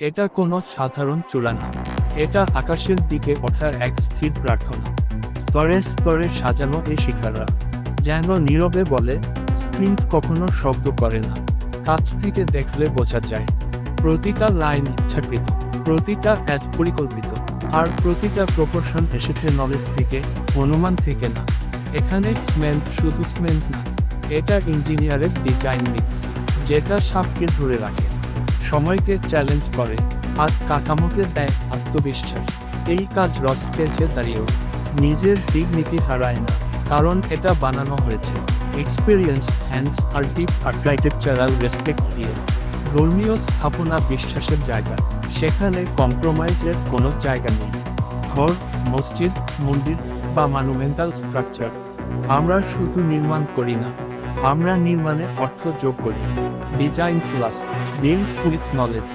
এটা কোনো সাধারণ চূড়া না, এটা আকাশের দিকে ওঠার এক স্থির প্রার্থনা। স্তরে স্তরে সাজানো এই শিখারা যেন নীরবে বলে, স্প্রিন্ট কখনো শব্দ করে না, কাছ থেকে দেখলে বোঝা যায়। প্রতিটা লাইন ইচ্ছাকৃত, প্রতিটা অ্যাড পরিকল্পিত, আর প্রতিটা প্রপোর্শন এসেছে নলেজ থেকে, অনুমান থেকে না। এখানে সিমেন্ট শুধু সিমেন্ট না, এটা ইঞ্জিনিয়ারের ডিজাইন মিক্স, যেটা সাপকে ধরে রাখে, সময়কে চ্যালেঞ্জ করে, আর কাঠামোকে দেয় আত্মবিশ্বাস। এই কাজ রস্কেচে দাঁড়িয়েও নিজের ডিগনিটি হারায় না, কারণ এটা বানানো হয়েছে এক্সপিরিয়েন্স, হ্যান্ডস আর ডিপ আর্কিটেকচারাল রেসপেক্ট দিয়ে। ধর্মীয় স্থাপনা বিশ্বাসের জায়গা, সেখানে কম্প্রোমাইজের কোনো জায়গা নেই। ঘর, মসজিদ, মন্দির বা মনুমেন্টাল স্ট্রাকচার, আমরা শুধু নির্মাণ করি না, আমরা নির্মাণে অর্থ যোগ করি। Design plus build with knowledge.